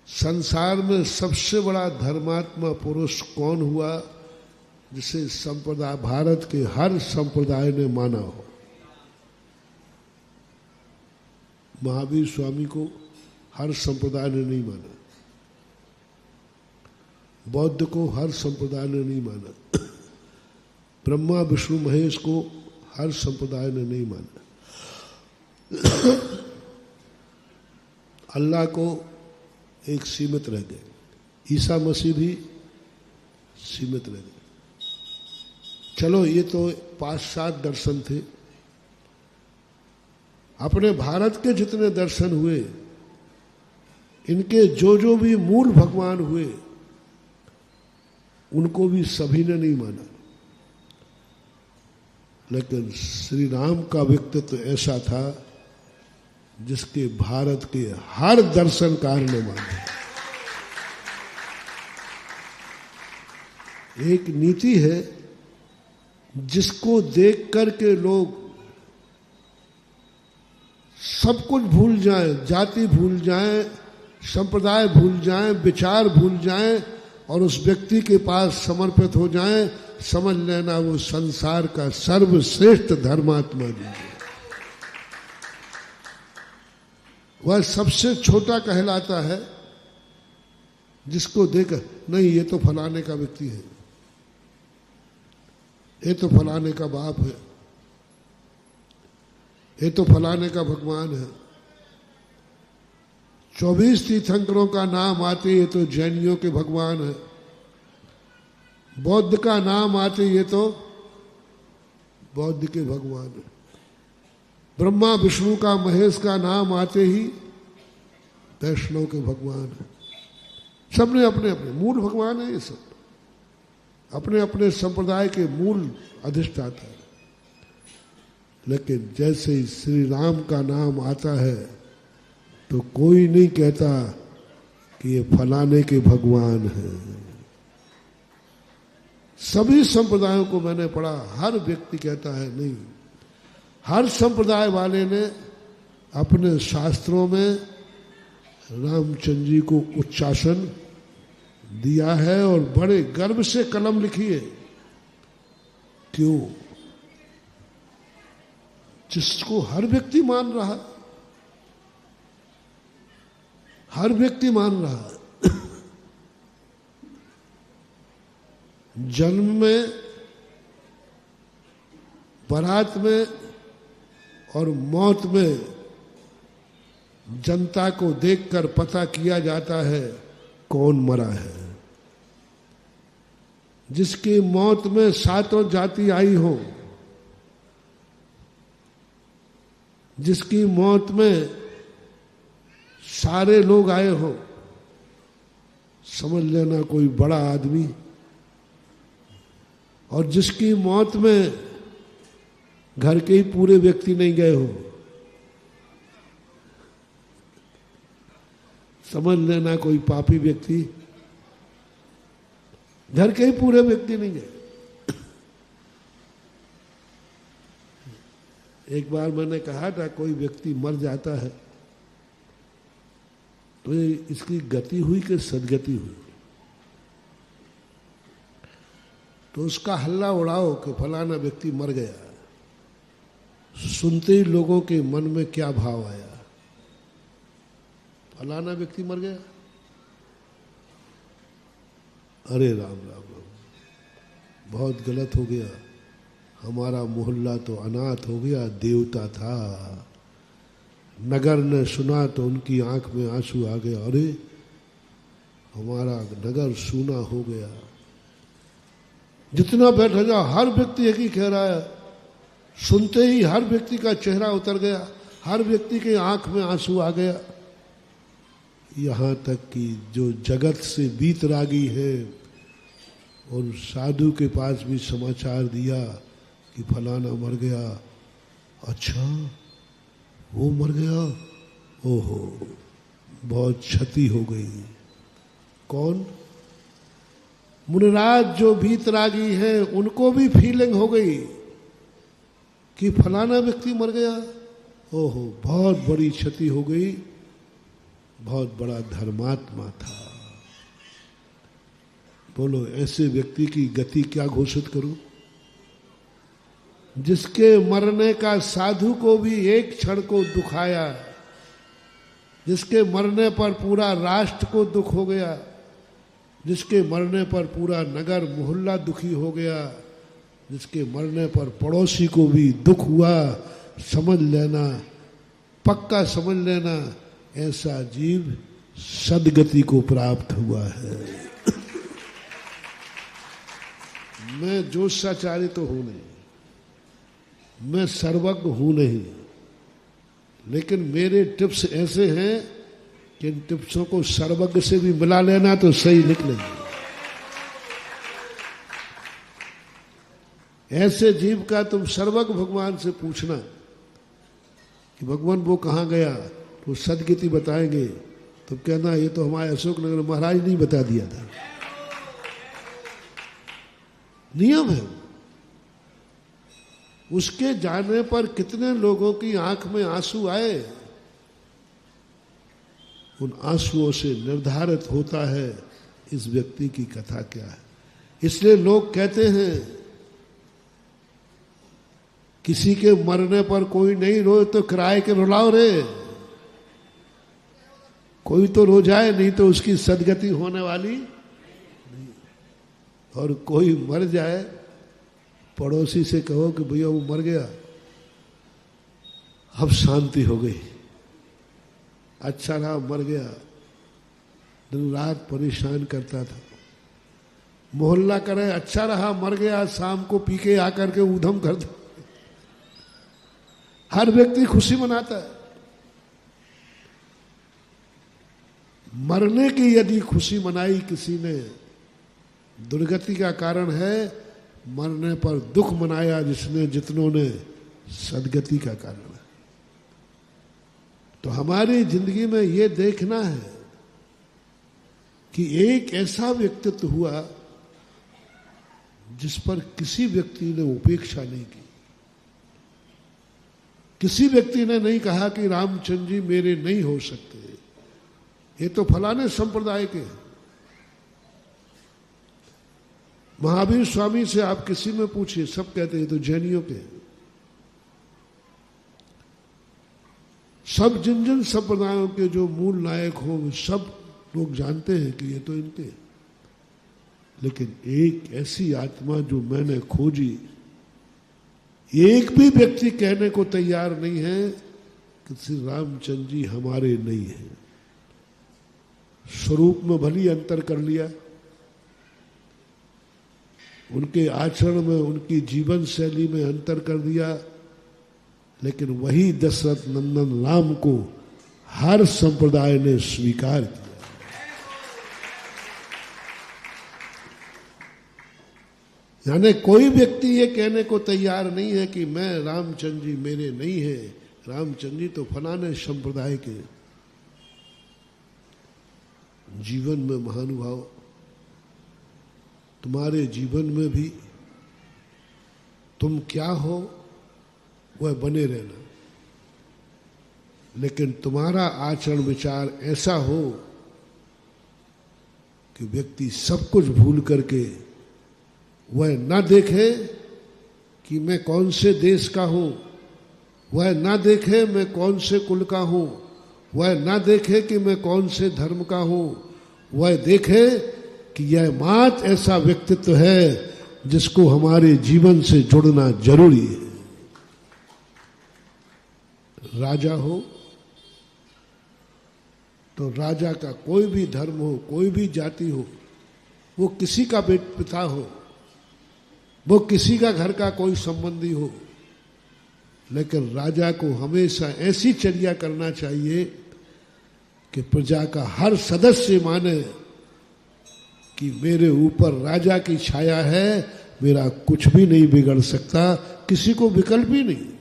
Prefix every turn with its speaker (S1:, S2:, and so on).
S1: संसार में सबसे बड़ा धर्मात्मा पुरुष कौन हुआ जिसे संप्रदाय, भारत के हर संप्रदाय ने माना हो? महावीर स्वामी को हर संप्रदाय ने नहीं माना, बौद्ध को हर संप्रदाय ने नहीं माना, ब्रह्मा विष्णु महेश को हर संप्रदाय ने नहीं माना, अल्लाह को एक सीमित रह गए, ईसा मसीह भी सीमित रह गए। चलो ये तो पाश्चात्य दर्शन थे। अपने भारत के जितने दर्शन हुए, इनके जो जो भी मूल भगवान हुए, उनको भी सभी ने नहीं माना। लेकिन श्री राम का व्यक्तित्व ऐसा था जिसके भारत के हर दर्शनकार ने माना। एक नीति है जिसको देख करके लोग सब कुछ भूल जाएं, जाति भूल जाएं, संप्रदाय भूल जाएं, विचार भूल जाएं और उस व्यक्ति के पास समर्पित हो जाएं, समझ लेना वो संसार का सर्वश्रेष्ठ धर्मात्मा जी है। वह सबसे छोटा कहलाता है जिसको देख नहीं ये तो फलाने का व्यक्ति है, ये तो फलाने का बाप है, ये तो फलाने का भगवान है। 24 तीर्थंकरों का नाम आते ये तो जैनियों के भगवान है, बौद्ध का नाम आते ये तो बौद्ध के भगवान है, ब्रह्मा विष्णु का महेश का नाम आते ही वैष्णव के भगवान है। सबने अपने अपने मूल भगवान है, ये सब अपने अपने संप्रदाय के मूल अधिष्ठाता है। लेकिन जैसे ही श्री राम का नाम आता है तो कोई नहीं कहता कि ये फलाने के भगवान हैं। सभी संप्रदायों को मैंने पढ़ा, हर व्यक्ति कहता है नहीं, हर संप्रदाय वाले ने अपने शास्त्रों में रामचंद्र जी को उच्चासन दिया है और बड़े गर्व से कलम लिखी है। क्यों? जिसको हर व्यक्ति मान रहा, हर व्यक्ति मान रहा है। जन्म में, बारात में और मौत में जनता को देखकर पता किया जाता है कौन मरा है। जिसकी मौत में सातों जाति आई हो, जिसकी मौत में सारे लोग आए हो, समझ लेना कोई बड़ा आदमी। और जिसकी मौत में घर के ही पूरे व्यक्ति नहीं गए हो, समझ लेना कोई पापी व्यक्ति, घर के ही पूरे व्यक्ति नहीं गए। एक बार मैंने कहा था कोई व्यक्ति मर जाता है तो इसकी गति हुई कि सदगति हुई, तो उसका हल्ला उड़ाओ कि फलाना व्यक्ति मर गया। सुनते ही लोगों के मन में क्या भाव आया? फलाना व्यक्ति मर गया, अरे राम राम राम, बहुत गलत हो गया, हमारा मोहल्ला तो अनाथ हो गया, देवता था। नगर ने सुना तो उनकी आंख में आंसू आ गया, अरे हमारा नगर सूना हो गया। जितना बैठा जाओ हर व्यक्ति एक ही कह रहा है, सुनते ही हर व्यक्ति का चेहरा उतर गया, हर व्यक्ति के आंख में आंसू आ गया। यहाँ तक कि जो जगत से बीतरागी है और साधु के पास भी समाचार दिया कि फलाना मर गया। अच्छा वो मर गया, ओहो बहुत क्षति हो गई। कौन? मुनिराज जो भीतरागी हैं उनको भी फीलिंग हो गई कि फलाना व्यक्ति मर गया, ओहो बहुत बड़ी क्षति हो गई। बहुत बड़ा धर्मात्मा था। बोलो ऐसे व्यक्ति की गति क्या घोषित करूं, जिसके मरने का साधु को भी एक क्षण को दुखाया, जिसके मरने पर पूरा राष्ट्र को दुख हो गया, जिसके मरने पर पूरा नगर मोहल्ला दुखी हो गया, जिसके मरने पर पड़ोसी को भी दुख हुआ। समझ लेना, पक्का समझ लेना, ऐसा जीव सदगति को प्राप्त हुआ है। मैं जोशाचारी तो हूं नहीं, मैं सर्वज्ञ हूं नहीं, लेकिन मेरे टिप्स ऐसे हैं कि इन टिप्सों को सर्वज्ञ से भी मिला लेना तो सही निकलेंगे। ऐसे जीव का तुम सर्वज्ञ भगवान से पूछना कि भगवान वो कहाँ गया, तो सदगति बताएंगे, तो कहना ये तो हमारे अशोकनगर महाराज ने बता दिया था। नियम है। उसके जाने पर कितने लोगों की आंख में आंसू आए, उन आंसुओं से निर्धारित होता है इस व्यक्ति की कथा क्या है। इसलिए लोग कहते हैं किसी के मरने पर कोई नहीं रोए तो किराए के रुलाओ रे। कोई तो रो जाए, नहीं तो उसकी सदगति होने वाली नहीं। और कोई मर जाए, पड़ोसी से कहो कि भैया वो मर गया, अब शांति हो गई, अच्छा रहा मर गया, दिन रात परेशान करता था। मोहल्ला करे अच्छा रहा मर गया, शाम को पी के आकर के ऊधम कर दो। हर व्यक्ति खुशी मनाता है। मरने की यदि खुशी मनाई किसी ने, दुर्गति का कारण है। मरने पर दुख मनाया जिसने, जितनों ने, सदगति का कारण है। तो हमारी जिंदगी में ये देखना है कि एक ऐसा व्यक्तित्व हुआ जिस पर किसी व्यक्ति ने उपेक्षा नहीं की। किसी व्यक्ति ने नहीं कहा कि रामचंद्र जी मेरे नहीं हो सकते, ये तो फलाने संप्रदाय के हैं। महावीर स्वामी से आप किसी में पूछिए, सब कहते हैं तो जैनियों के। सब जिन जिन संप्रदायों के जो मूल नायक हो, सब लोग जानते हैं कि ये तो इनके। लेकिन एक ऐसी आत्मा जो मैंने खोजी, एक भी व्यक्ति कहने को तैयार नहीं है कि श्री रामचंद्र जी हमारे नहीं हैं। स्वरूप में भली अंतर कर लिया, उनके आचरण में, उनकी जीवन शैली में अंतर कर दिया, लेकिन वही दशरथ नंदन राम को हर संप्रदाय ने स्वीकार किया। यानी कोई व्यक्ति ये कहने को तैयार नहीं है कि मैं रामचंद्र जी मेरे नहीं है, रामचंद्र जी तो फलाने संप्रदाय के। जीवन में महानुभाव, तुम्हारे जीवन में भी तुम क्या हो वह बने रहना, लेकिन तुम्हारा आचरण विचार ऐसा हो कि व्यक्ति सब कुछ भूल करके वह ना देखे कि मैं कौन से देश का हूं, वह ना देखे मैं कौन से कुल का हूं, वह ना देखे कि मैं कौन से धर्म का हूं, वह देखे कि यह मात ऐसा व्यक्तित्व है जिसको हमारे जीवन से जुड़ना जरूरी है। राजा हो तो राजा का कोई भी धर्म हो, कोई भी जाति हो, वो किसी का पिता हो, वो किसी का घर का कोई संबंधी हो, लेकिन राजा को हमेशा ऐसी चर्या करना चाहिए कि प्रजा का हर सदस्य माने कि मेरे ऊपर राजा की छाया है, मेरा कुछ भी नहीं बिगड़ सकता, किसी को विकल्प ही नहीं।